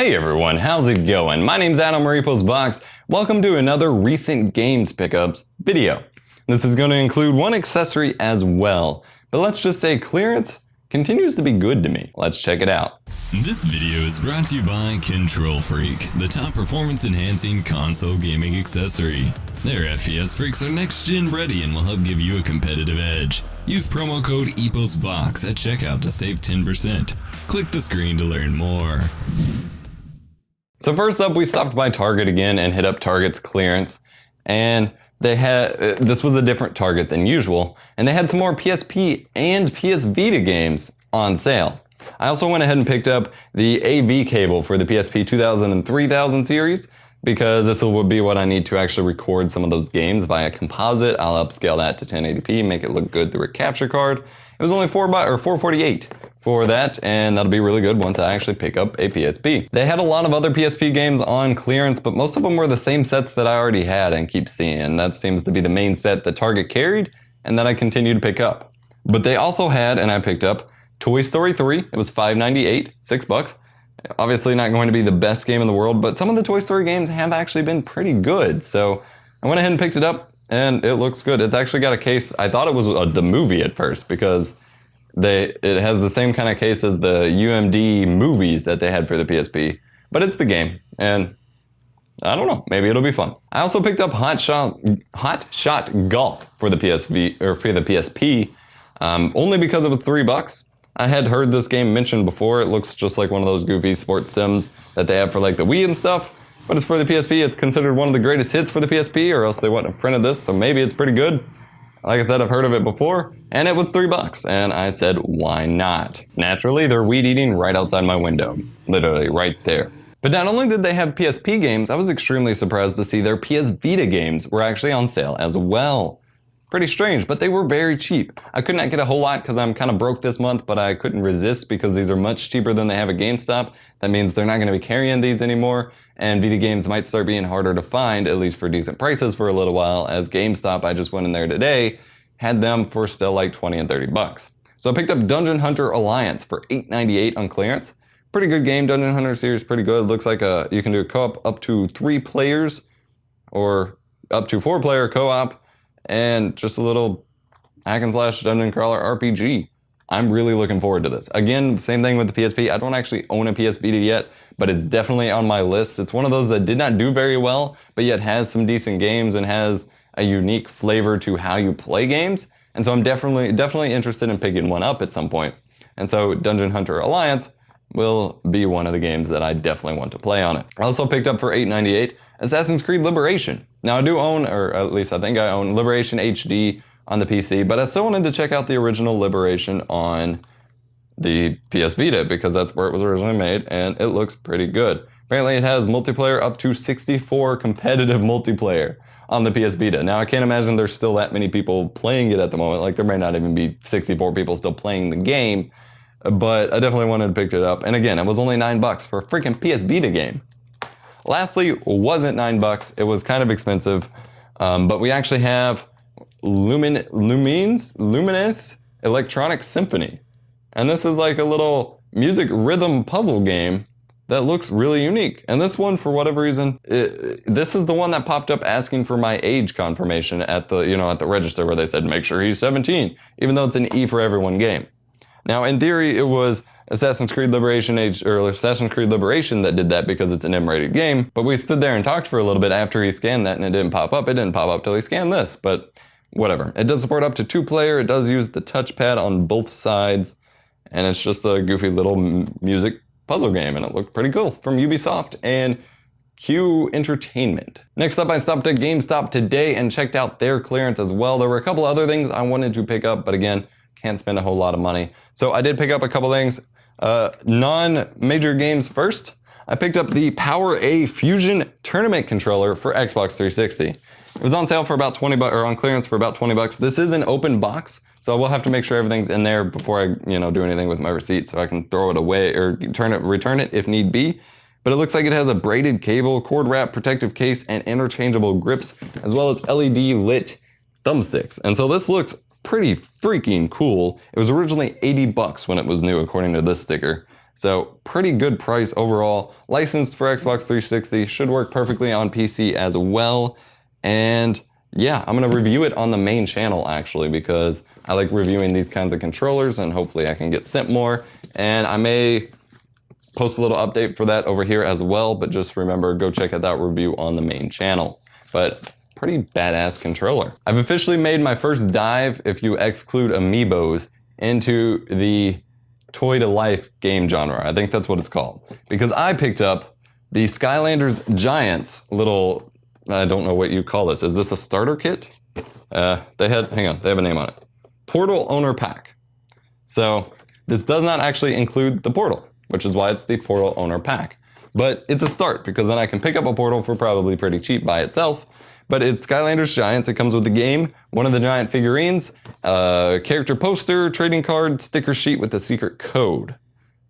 Hey everyone, how's it going? My name's Adam Maripo's Box. Welcome to another recent games pickups video. This is going to include one accessory as well, but let's just say clearance continues to be good to me. Let's check it out. This video is brought to you by Control Freak, the top performance enhancing console gaming accessory. Their FPS freaks are next gen ready and will help give you a competitive edge. Use promo code EPOSVOX at checkout to save 10%. Click the screen to learn more. So first up, we stopped by Target again and hit up Target's clearance, and they had, this was a different Target than usual, and they had some more PSP and PS Vita games on sale. I also went ahead and picked up the AV cable for the PSP 2000 and 3000 series, because this will be what I need to actually record some of those games via composite. I'll upscale that to 1080p, make it look good through a capture card. It was only $448 for that, and that'll be really good once I actually pick up a PSP. They had a lot of other PSP games on clearance, but most of them were the same sets that I already had and keep seeing. That seems to be the main set that Target carried, and that I continue to pick up. But they also had, and I picked up, Toy Story 3. It was $5.98, $6. Obviously not going to be the best game in the world, but some of the Toy Story games have actually been pretty good. So I went ahead and picked it up, and it looks good. It's actually got a case. I thought it was the movie at first, because it has the same kind of case as the UMD movies that they had for the PSP, but it's the game, and I don't know, maybe it'll be fun. I also picked up Hot Shot Golf for the PSV, or for the PSP, only because it was $3. I had heard this game mentioned before. It looks just like one of those goofy sports sims that they have for like the Wii and stuff, but it's for the PSP. It's considered one of the greatest hits for the PSP, or else they wouldn't have printed this, so maybe it's pretty good. Like I said, I've heard of it before, and it was $3, and I said, why not? Naturally, they're weed eating right outside my window. Literally, right there. But not only did they have PSP games, I was extremely surprised to see their PS Vita games were actually on sale as well. Pretty strange, but they were very cheap. I could not get a whole lot because I'm kind of broke this month, but I couldn't resist because these are much cheaper than they have at GameStop. That means they're not going to be carrying these anymore, and Vita games might start being harder to find, at least for decent prices for a little while, as GameStop, I just went in there today, had them for still like 20 and $30. So I picked up Dungeon Hunter Alliance for $8.98 on clearance. Pretty good game. Dungeon Hunter series, pretty good. Looks like you can do a co-op up to 3 players, or up to 4-player co-op, and just a little hack and slash dungeon crawler RPG. I'm really looking forward to this. Again, same thing with the PSP. I don't actually own a PS Vita yet, but it's definitely on my list. It's one of those that did not do very well, but yet has some decent games and has a unique flavor to how you play games. And so I'm definitely interested in picking one up at some point. And so Dungeon Hunter Alliance will be one of the games that I definitely want to play on it. I also picked up for $8.98 Assassin's Creed Liberation. Now I do own, or at least I think I own, Liberation HD on the PC, but I still wanted to check out the original Liberation on the PS Vita because that's where it was originally made, and it looks pretty good. Apparently it has multiplayer up to 64 competitive multiplayer on the PS Vita. Now I can't imagine there's still that many people playing it at the moment. Like there may not even be 64 people still playing the game, but I definitely wanted to pick it up. And again, it was only $9 for a freaking PS Vita game. Lastly, wasn't $9. It was kind of expensive, but we actually have Luminous Electronic Symphony. And this is like a little music rhythm puzzle game that looks really unique. And this one, for whatever reason, this is the one that popped up asking for my age confirmation at the, at the register where they said, make sure he's 17, even though it's an E for everyone game. Now, in theory, it was Assassin's Creed Liberation that did that because it's an M-rated game, but we stood there and talked for a little bit after he scanned that and it didn't pop up. It didn't pop up till he scanned this, but whatever. It does support up to 2-player. It does use the touchpad on both sides, and it's just a goofy little music puzzle game, and it looked pretty cool from Ubisoft and Q Entertainment. Next up, I stopped at GameStop today and checked out their clearance as well. There were a couple other things I wanted to pick up, but again, can't spend a whole lot of money. So I did pick up a couple things. Non-major games first. I picked up the Power A Fusion Tournament Controller for Xbox 360. It was on sale for about $20, or on clearance for about $20. This is an open box, so I will have to make sure everything's in there before I, do anything with my receipt, so I can throw it away or return it if need be. But it looks like it has a braided cable, cord wrap, protective case, and interchangeable grips, as well as LED lit thumbsticks. And so this looks pretty freaking cool. It was originally $80 when it was new, according to this sticker. So pretty good price overall. Licensed for Xbox 360, should work perfectly on PC as well. And yeah, I'm gonna review it on the main channel actually, because I like reviewing these kinds of controllers and hopefully I can get sent more. And I may post a little update for that over here as well, but just remember, go check out that review on the main channel. But pretty badass controller. I've officially made my first dive, if you exclude amiibos, into the toy to life game genre. I think that's what it's called. Because I picked up the Skylanders Giants little, I don't know what you call this. Is this a starter kit? They have a name on it. Portal Owner Pack. So this does not actually include the portal, which is why it's the Portal Owner Pack. But it's a start, because then I can pick up a portal for probably pretty cheap by itself. But it's Skylanders Giants. It comes with the game, one of the giant figurines, a character poster, trading card, sticker sheet with a secret code.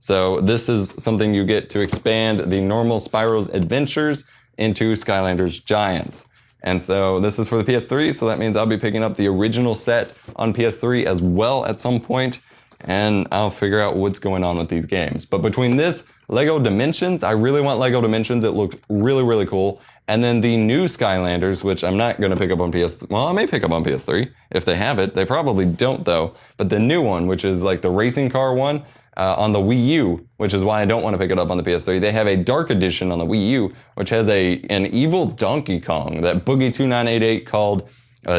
So this is something you get to expand the normal Spyro's Adventures into Skylanders Giants. And so this is for the PS3, so that means I'll be picking up the original set on PS3 as well at some point, and I'll figure out what's going on with these games. But between this, LEGO Dimensions, I really want LEGO Dimensions, it looks really, really cool. And then the new Skylanders, which I'm not going to pick up on PS3, well, I may pick up on PS3 if they have it. They probably don't though. But the new one, which is like the racing car one, on the Wii U, which is why I don't want to pick it up on the PS3. They have a Dark Edition on the Wii U, which has an evil Donkey Kong that Boogie2988 called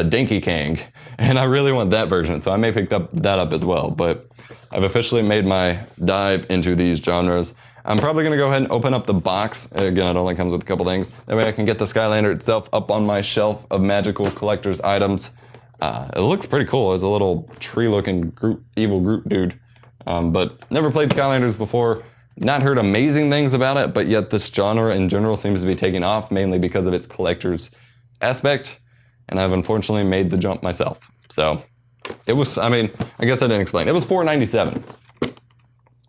Dinky Kang. And I really want that version, so I may pick that up as well. But I've officially made my dive into these genres. I'm probably going to go ahead and open up the box. Again, it only comes with a couple things. That way I can get the Skylander itself up on my shelf of magical collector's items. It looks pretty cool. There's a little tree-looking evil Groot dude. But never played Skylanders before, not heard amazing things about it, but yet this genre in general seems to be taking off, mainly because of its collector's aspect, and I've unfortunately made the jump myself. So, it was, I guess I didn't explain. It was $4.97,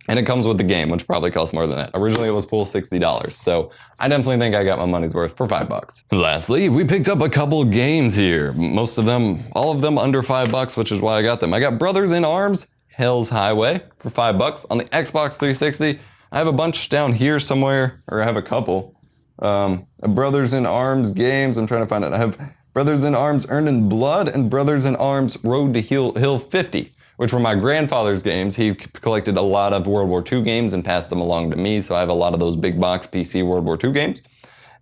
and it comes with the game, which probably costs more than that. Originally it was full $60, so I definitely think I got my money's worth for $5. Lastly, we picked up a couple games here. Most of them, all of them under $5, which is why I got them. I got Brothers in Arms, Hell's Highway for $5 on the Xbox 360. I have a bunch down here somewhere, or I have a couple. Brothers in Arms games, I'm trying to find it. I have Brothers in Arms Earned in Blood and Brothers in Arms Road to Hill 50, which were my grandfather's games. He collected a lot of World War II games and passed them along to me, so I have a lot of those big box PC World War II games.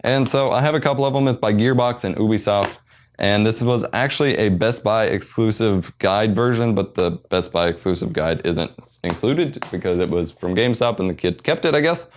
And so I have a couple of them. It's by Gearbox and Ubisoft. And this was actually a Best Buy exclusive guide version, but the Best Buy exclusive guide isn't included because it was from GameStop and the kid kept it, I guess.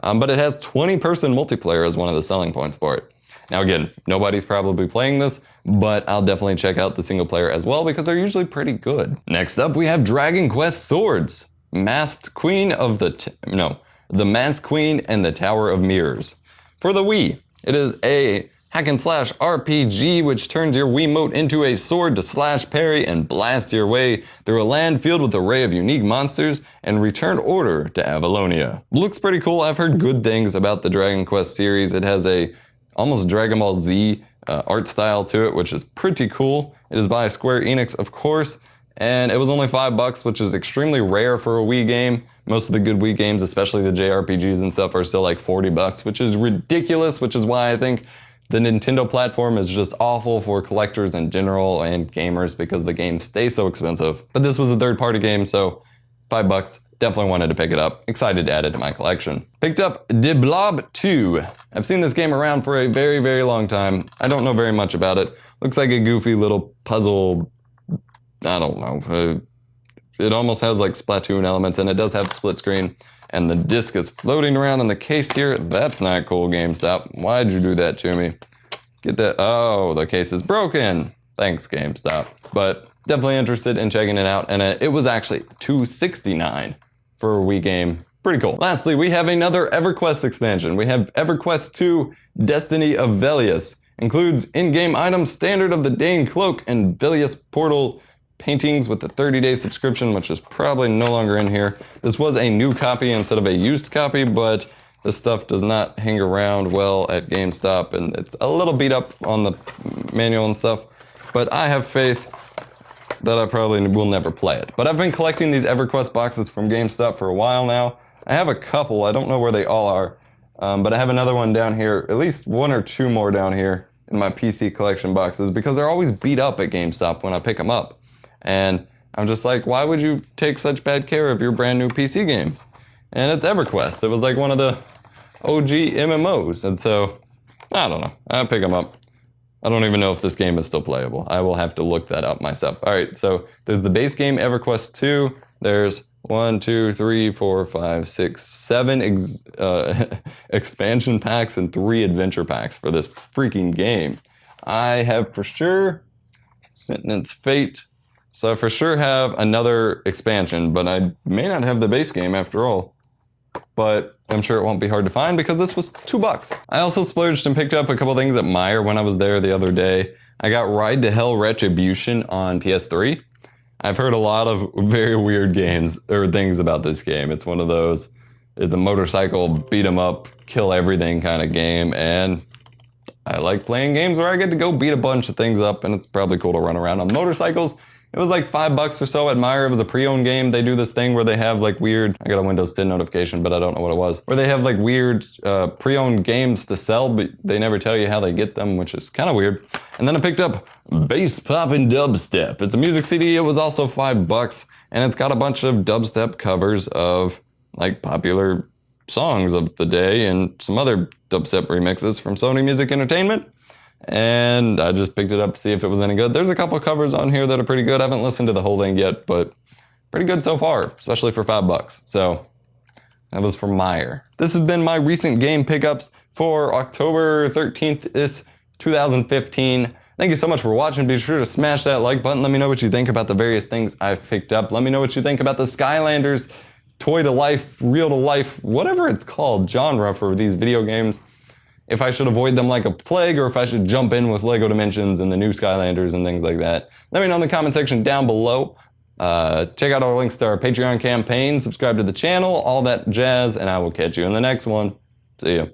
But it has 20-person multiplayer as one of the selling points for it. Now again, nobody's probably playing this, but I'll definitely check out the single player as well because they're usually pretty good. Next up, we have Dragon Quest Swords, Masked Queen of the Masked Queen and the Tower of Mirrors. For the Wii, it is a hack and slash RPG, which turns your Wiimote into a sword to slash, parry, and blast your way through a land filled with an array of unique monsters and return order to Avalonia. Looks pretty cool. I've heard good things about the Dragon Quest series. It has a almost Dragon Ball Z art style to it, which is pretty cool. It is by Square Enix, of course, and it was only $5, which is extremely rare for a Wii game. Most of the good Wii games, especially the JRPGs and stuff, are still like $40, which is ridiculous, which is why I think the Nintendo platform is just awful for collectors in general and gamers because the games stay so expensive. But this was a third-party game, so $5. Definitely wanted to pick it up. Excited to add it to my collection. Picked up De Blob 2. I've seen this game around for a very, very long time. I don't know very much about it. Looks like a goofy little puzzle. I don't know. It almost has like Splatoon elements, and it does have split screen. And the disc is floating around in the case here. That's not cool, GameStop. Why'd you do that to me? Get that. Oh, the case is broken. Thanks, GameStop. But definitely interested in checking it out. And it was actually $269 for a Wii game. Pretty cool. Lastly, we have another EverQuest expansion. We have EverQuest 2 Destiny of Velius. Includes in-game items, Standard of the Dane Cloak, and Velius Portal paintings with the 30-day subscription, which is probably no longer in here. This was a new copy instead of a used copy, but this stuff does not hang around well at GameStop, and it's a little beat up on the manual and stuff. But I have faith that I probably will never play it. But I've been collecting these EverQuest boxes from GameStop for a while now. I have a couple. I don't know where they all are. But I have another one down here, at least one or two more down here in my PC collection boxes because they're always beat up at GameStop when I pick them up. And I'm just like, why would you take such bad care of your brand new PC games? And it's EverQuest. It was like one of the OG MMOs. And so, I don't know. I pick them up. I don't even know if this game is still playable. I will have to look that up myself. All right, so there's the base game EverQuest 2. There's 1, 2, 3, 4, 5, 6, 7 expansion packs and 3 adventure packs for this freaking game. I have for sure Sentence Fate. So I for sure have another expansion, but I may not have the base game after all. But I'm sure it won't be hard to find because this was $2. I also splurged and picked up a couple things at Meijer when I was there the other day. I got Ride to Hell Retribution on PS3. I've heard a lot of very weird games or things about this game. It's one of those, it's a motorcycle beat 'em up, kill everything kind of game, and I like playing games where I get to go beat a bunch of things up, and it's probably cool to run around on motorcycles. It was like $5 or so at Meijer. It was a pre-owned game. They do this thing where they have like weird, I got a Windows 10 notification, but I don't know what it was, where they have like weird pre-owned games to sell, but they never tell you how they get them, which is kind of weird. And then I picked up Bass Poppin' Dubstep. It's a music CD. It was also $5, and it's got a bunch of dubstep covers of like popular songs of the day and some other dubstep remixes from Sony Music Entertainment. And I just picked it up to see if it was any good. There's a couple covers on here that are pretty good. I haven't listened to the whole thing yet, but pretty good so far, especially for $5. So that was from Meijer. This has been my recent game pickups for October 13th, 2015. Thank you so much for watching. Be sure to smash that like button. Let me know what you think about the various things I've picked up. Let me know what you think about the Skylanders toy to life, real to life, whatever it's called, genre for these video games. If I should avoid them like a plague, or if I should jump in with LEGO Dimensions and the new Skylanders and things like that. Let me know in the comment section down below. Check out our links to our Patreon campaign, subscribe to the channel, all that jazz, and I will catch you in the next one. See ya.